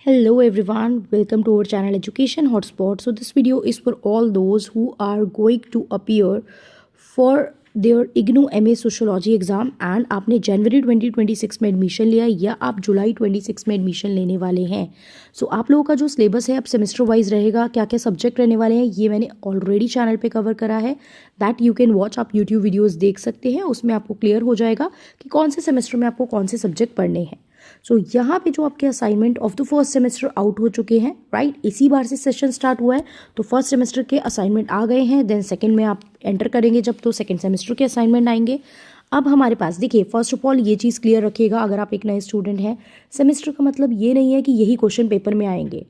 Hello everyone, welcome to our channel Education Hotspot. So this video is for all those who are going to appear for their IGNOU MA Sociology exam and आपने जनवरी 2026 में admission लिया या आप जुलाई 26 में admission लेने वाले हैं. सो आप लोगों का जो सिलेबस है अब सेमेस्टर वाइज रहेगा, क्या क्या सब्जेक्ट रहने वाले हैं ये मैंने ऑलरेडी चैनल पे कवर करा है. दैट यू कैन वॉच, आप यूट्यूब वीडियोज़ देख सकते हैं, उसमें आपको क्लियर हो जाएगा कि कौन से सेमेस्टर में आपको कौन से सब्जेक्ट पढ़ने हैं. सो यहाँ पे जो आपके assignment of the first semester out हो चुके हैं, राइट. इसी बार से सेशन स्टार्ट हुआ है तो फर्स्ट सेमेस्टर के असाइनमेंट आ गए हैं. देन सेकंड में आप एंटर करेंगे जब तो सेकंड सेमेस्टर के असाइनमेंट आएंगे. अब हमारे पास देखिए, फर्स्ट ऑफ ऑल ये चीज़ क्लियर रखिएगा अगर आप एक नए स्टूडेंट हैं, सेमेस्टर का मतलब ये नहीं है कि यही क्वेश्चन पेपर में आएंगे.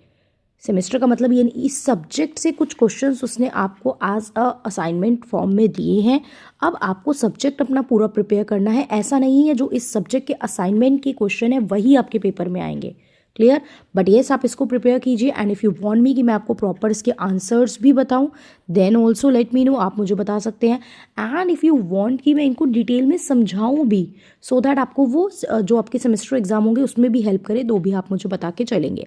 सेमेस्टर का मतलब ये इस सब्जेक्ट से कुछ क्वेश्चंस उसने आपको एज अ असाइनमेंट फॉर्म में दिए हैं. अब आपको सब्जेक्ट अपना पूरा प्रिपेयर करना है. ऐसा नहीं है जो इस सब्जेक्ट के असाइनमेंट के क्वेश्चन है वही आपके पेपर में आएंगे. क्लियर. बट येस, आप इसको प्रिपेयर कीजिए and if you want me कि मैं आपको प्रॉपर इसके आंसर्स भी बताऊं then also let me know, आप मुझे बता सकते हैं. एंड इफ़ यू वांट कि मैं इनको डिटेल में समझाऊं भी सो दैट आपको वो जो आपके सेमेस्टर एग्जाम होंगे उसमें भी हेल्प करे, तो भी आप मुझे बता के चलेंगे.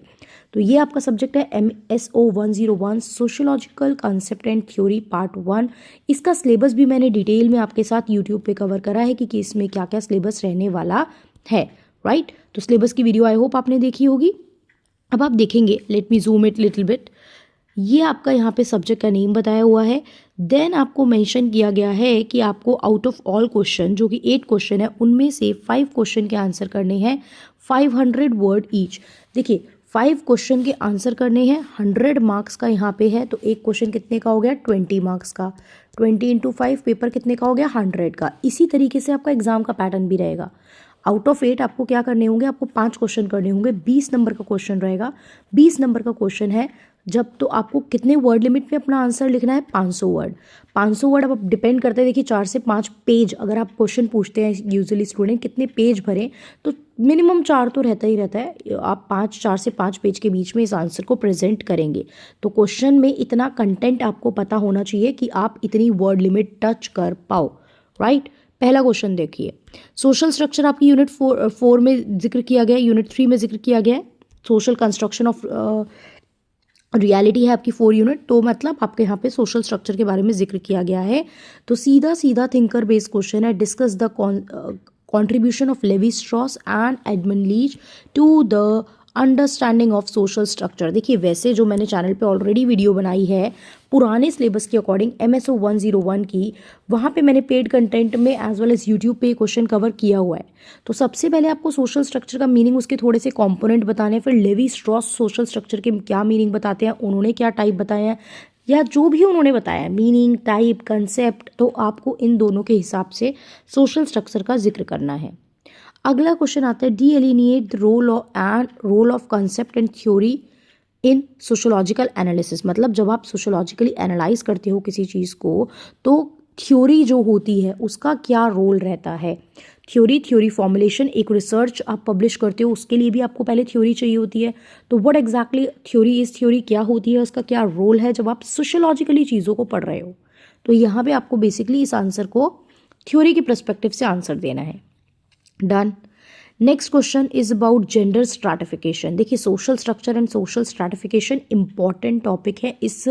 तो ये आपका सब्जेक्ट है MSO 101 sociological concept and theory part 1. इसका सिलेबस भी मैंने डिटेल में आपके साथ यूट्यूब पे कवर करा है कि इसमें क्या क्या सिलेबस रहने वाला है, राइट. तो सिलेबस की वीडियो आई होप आपने देखी होगी. अब आप देखेंगे, let me zoom it little bit. ये आपका यहाँ पे सब्जेक्ट का नेम बताया हुआ है. देन आपको मेंशन किया गया है कि आपको आउट ऑफ ऑल क्वेश्चन, जो कि 8 क्वेश्चन है, उनमें से 5 क्वेश्चन के आंसर करने हैं 500 वर्ड ईच. देखिए 5 क्वेश्चन के आंसर करने हैं, 100 मार्क्स का यहाँ पे है. तो एक क्वेश्चन कितने का हो गया, 20 मार्क्स का. 20 इंटू 5 पेपर कितने का हो गया, 100 का. इसी तरीके से आपका एग्जाम का पैटर्न भी रहेगा. आउट ऑफ 8 आपको क्या करने होंगे, आपको 5 क्वेश्चन करने होंगे. 20 नंबर का क्वेश्चन रहेगा. 20 नंबर का क्वेश्चन है जब, तो आपको कितने वर्ड लिमिट में अपना आंसर लिखना है, 500 वर्ड. 500 वर्ड अब डिपेंड करते हैं, देखिए 4 से 5 पेज. अगर आप क्वेश्चन पूछते हैं यूजुअली स्टूडेंट कितने पेज भरें, तो मिनिमम 4 तो रहता ही रहता है. आप 4 से 5 पेज के बीच में इस आंसर को प्रेजेंट करेंगे. तो क्वेश्चन में इतना कंटेंट आपको पता होना चाहिए कि आप इतनी वर्ड लिमिट टच कर पाओ, राइट. पहला क्वेश्चन देखिए, सोशल स्ट्रक्चर आपकी यूनिट 4 में जिक्र किया गया है, यूनिट 3 में जिक्र किया गया है. सोशल कंस्ट्रक्शन ऑफ रियलिटी है आपकी 4 यूनिट, तो मतलब आपके यहाँ पे सोशल स्ट्रक्चर के बारे में जिक्र किया गया है. तो सीधा सीधा थिंकर बेस्ड क्वेश्चन है. Discuss the contribution of Levi Strauss and Edmund Leach to the understanding of social structure. देखिए वैसे जो मैंने चैनल पे ऑलरेडी वीडियो बनाई है पुराने सिलेबस के अकॉर्डिंग MSO 101 की, वहाँ पे मैंने पेड कंटेंट में एज वेल एज यूट्यूब पे क्वेश्चन कवर किया हुआ है. तो सबसे पहले आपको सोशल स्ट्रक्चर का मीनिंग, उसके थोड़े से कंपोनेंट बताने हैं. फिर लेवी स्ट्रॉस सोशल स्ट्रक्चर के क्या मीनिंग बताते हैं, उन्होंने क्या टाइप बताए हैं, या जो भी उन्होंने बताया मीनिंग, टाइप, कंसेप्ट, तो आपको इन दोनों के हिसाब से सोशल स्ट्रक्चर का जिक्र करना है. अगला क्वेश्चन आता है, delineate the role of concept and theory in sociological analysis. मतलब जब आप सोशोलॉजिकली एनालाइज करते हो किसी चीज़ को, तो थ्योरी जो होती है उसका क्या रोल रहता है. थ्योरी फॉर्मुलेशन, एक रिसर्च आप पब्लिश करते हो उसके लिए भी आपको पहले थ्योरी चाहिए होती है. तो what exactly theory is, theory क्या होती है, उसका क्या रोल है जब आप सोशोलॉजिकली चीज़ों को पढ़ रहे हो. तो यहाँ पे आपको बेसिकली इस आंसर को थ्योरी के पर्सपेक्टिव से आंसर देना है. Done. Next question is about gender stratification. देखिए social structure and social stratification important topic है इस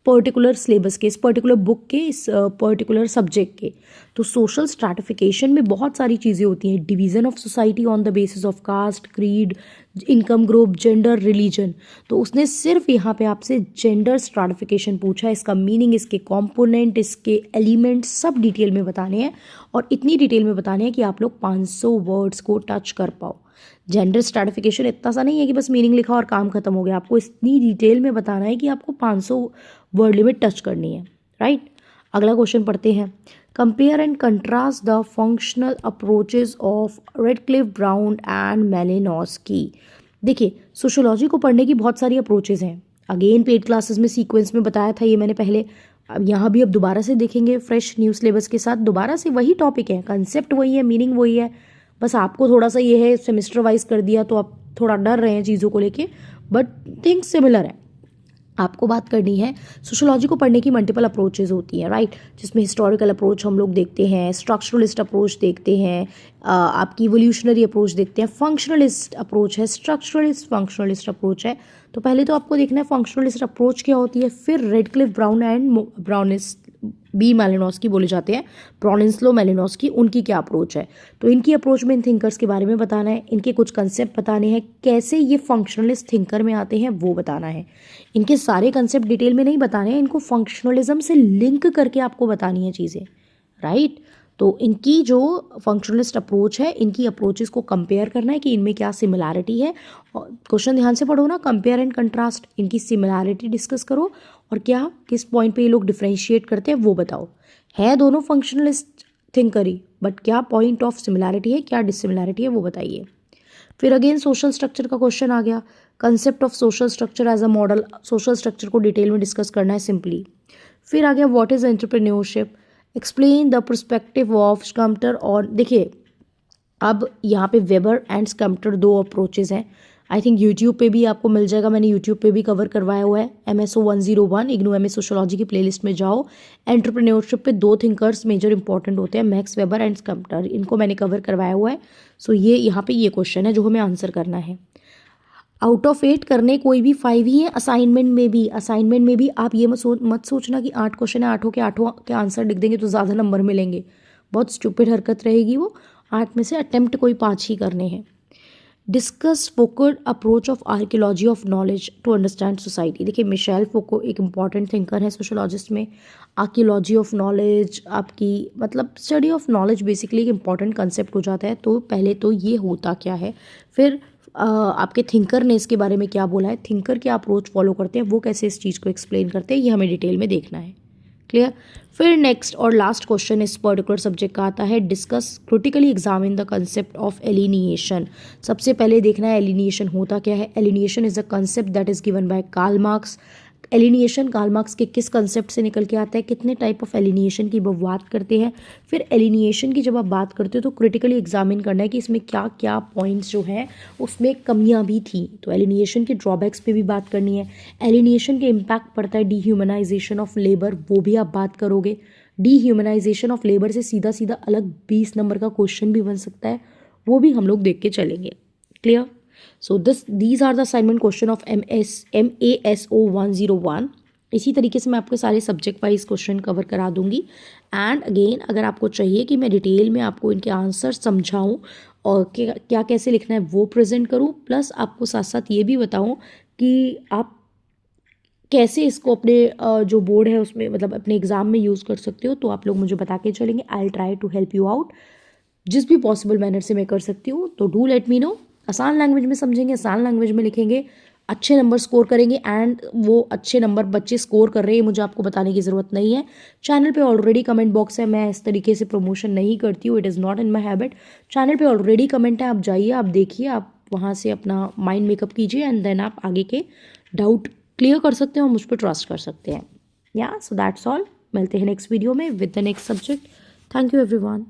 पर्टिकुलर सिलेबस के, इस पर्टिकुलर बुक के, इस पर्टिकुलर सब्जेक्ट के. तो सोशल स्ट्रैटिफिकेशन में बहुत सारी चीज़ें होती हैं. Division of society on the basis of caste, creed, income group, gender, religion. तो उसने सिर्फ यहाँ पे आपसे जेंडर स्ट्रैटिफिकेशन पूछा है. इसका मीनिंग, इसके कंपोनेंट, इसके एलिमेंट्स सब डिटेल में बताने हैं, और इतनी डिटेल में बताने हैं कि आप लोग 500 वर्ड्स को टच कर पाओ. जेंडर स्ट्रैटिफिकेशन इतना सा नहीं है कि बस मीनिंग लिखा और काम खत्म हो गया. आपको इतनी डिटेल में बताना है कि आपको 500 वर्ड लिमिट टच करनी है, राइट. अगला क्वेश्चन पढ़ते हैं. Compare and contrast the functional approaches of Radcliffe, Brown and Malinowski. देखिए सोशोलॉजी को पढ़ने की बहुत सारी अप्रोचेज हैं. अगेन पेड क्लासेस में सीक्वेंस में बताया था ये मैंने पहले. अब यहाँ भी अब दोबारा से देखेंगे फ्रेश न्यू सिलेबस के साथ. दोबारा से वही टॉपिक है, कंसेप्ट वही है, मीनिंग वही है. बस आपको थोड़ा सा ये है सेमेस्टर वाइज कर दिया तो आप थोड़ा डर रहे हैं चीज़ों को लेके, बट थिंग्स सिमिलर है. आपको बात करनी है सोशोलॉजी को पढ़ने की मल्टीपल अप्रोचेज होती हैं, राइट, जिसमें हिस्टोरिकल अप्रोच हम लोग देखते हैं, स्ट्रक्चरलिस्ट अप्रोच देखते हैं, आपकी इवोल्यूशनरी अप्रोच देखते हैं, फंक्शनलिस्ट अप्रोच है, स्ट्रक्चरलिस्ट फंक्शनलिस्ट अप्रोच है। तो पहले तो आपको देखना है फंक्शनलिस्ट अप्रोच क्या होती है, फिर Radcliffe Brown and Bronislaw B Malinowski बोले जाते हैं, ब्राउनिस्लो मैलिनोस्की, उनकी क्या अप्रोच है। तो इनकी अप्रोच में इन थिंकर्स के बारे में बताना है, इनके कुछ कंसेप्ट बताने हैं, कैसे ये फंक्शनलिस्ट थिंकर में आते हैं वो बताना है। इनके सारे कंसेप्ट डिटेल में नहीं बताने हैं, इनको फंक्शनलिज्म से लिंक करके आपको बतानी है चीज़ें, राइट। तो इनकी जो फंक्शनलिस्ट अप्रोच है, इनकी अप्रोचेस को कंपेयर करना है कि इनमें क्या सिमिलैरिटी है। और क्वेश्चन ध्यान से पढ़ो ना, कंपेयर एंड कंट्रास्ट, इनकी सिमिलैरिटी डिस्कस करो और क्या किस पॉइंट पे ये लोग डिफ्रेंशिएट करते हैं वो बताओ। है दोनों फंक्शनलिस्ट थिंकर ही, बट क्या पॉइंट ऑफ सिमिलैरिटी है, क्या डिसिमिलैरिटी है वो बताइए। फिर अगेन सोशल स्ट्रक्चर का क्वेश्चन आ गया, concept of social structure as a model, social structure को डिटेल में डिस्कस करना है सिंपली। फिर आ गया what is entrepreneurship, explain the perspective of Schumpeter. और देखिए अब यहाँ पे वेबर एंड स्कम्प्टर दो अप्रोचेज हैं, आई थिंक यूट्यूब पे भी आपको मिल जाएगा, मैंने यूट्यूब पे भी कवर करवाया हुआ है, MSO 101 इग्नू MS सोशोलॉजी की प्लेलिस्ट में जाओ। एंटरप्रेन्योरशिप पे दो थिंकर्स मेजर इंपॉर्टेंट होते हैं, मैक्स वेबर एंड स्कम्प्टर, इनको मैंने कवर करवाया हुआ है। सो ये यहाँ पे ये क्वेश्चन है जो हमें आंसर करना है। आउट ऑफ 8 करने कोई भी 5 ही है, असाइनमेंट में भी आप ये मत सोचना कि 8 क्वेश्चन है, 8 के 8 के आंसर लिख देंगे तो ज़्यादा नंबर मिलेंगे, बहुत स्टूपिड हरकत रहेगी वो। 8 में से अटेम्प्ट कोई 5 ही करने हैं। Discuss Foucault's approach of archaeology of knowledge to understand society. देखिए मिशेल फोको एक इंपॉर्टेंट थिंकर है सोशोलॉजिस्ट में। आर्कियोलॉजी ऑफ नॉलेज आपकी मतलब स्टडी ऑफ नॉलेज बेसिकली एक इंपॉर्टेंट कंसेप्ट हो जाता है। तो पहले तो ये होता क्या है, फिर आपके थिंकर ने इसके बारे में क्या बोला है, थिंकर क्या अप्रोच फॉलो करते हैं, वो कैसे इस चीज़ को एक्सप्लेन करते हैं, ये हमें डिटेल में देखना है। क्लियर। फिर नेक्स्ट और लास्ट क्वेश्चन इस पर्टिकुलर सब्जेक्ट का आता है, discuss critically examine the concept of alienation. सबसे पहले देखना है एलिनिएशन होता क्या है। Alienation is a concept that is given by Karl Marx. Alienation Karl Marx के किस कंसेप्ट से निकल के आता है, कितने टाइप ऑफ एलिनिएशन की वो बात करते हैं। फिर एलिनिएशन की जब आप बात करते हो तो क्रिटिकली एग्जामिन करना है कि इसमें क्या क्या पॉइंट्स जो हैं उसमें कमियां भी थी, तो एलिनिएशन के ड्रॉबैक्स पे भी बात करनी है। एलिनिएशन के इम्पैक्ट पड़ता है डीह्यूमनाइजेशन ऑफ लेबर, वो भी आप बात करोगे। डीह्यूमनाइजेशन ऑफ लेबर से सीधा सीधा अलग 20 नंबर का क्वेश्चन भी बन सकता है, वो भी हम लोग देख के चलेंगे। Clear. So these are the assignment question of MASO 101। इसी तरीके से मैं आपके सारे सब्जेक्ट वाइज क्वेश्चन कवर करा दूंगी। एंड अगेन अगर आपको चाहिए कि मैं डिटेल में आपको इनके आंसर समझाऊं और क्या कैसे लिखना है वो प्रेजेंट करूं, प्लस आपको साथ साथ ये भी बताऊं कि आप कैसे इसको अपने जो बोर्ड है उसमें मतलब अपने एग्जाम में यूज़ कर सकते हो, तो आप लोग मुझे बता के चलेंगे। I will try to help you out जिस भी पॉसिबल मैनर से मैं कर सकती हूँ। तो डू लेट मी नो। आसान लैंग्वेज में समझेंगे, आसान लैंग्वेज में लिखेंगे, अच्छे नंबर स्कोर करेंगे। एंड वो अच्छे नंबर बच्चे स्कोर कर रहे हैं मुझे आपको बताने की ज़रूरत नहीं है। चैनल पे ऑलरेडी कमेंट बॉक्स है, मैं इस तरीके से प्रमोशन नहीं करती हूँ, it is not in my habit. Channel पे ऑलरेडी कमेंट है, आप जाइए, आप देखिए, आप वहाँ से अपना माइंड मेकअप कीजिए एंड देन आप आगे के डाउट क्लियर कर सकते हैं और मुझ पर ट्रस्ट कर सकते हैं। या सो दैट्स ऑल। मिलते हैं नेक्स्ट वीडियो में with the next subject. Thank you everyone.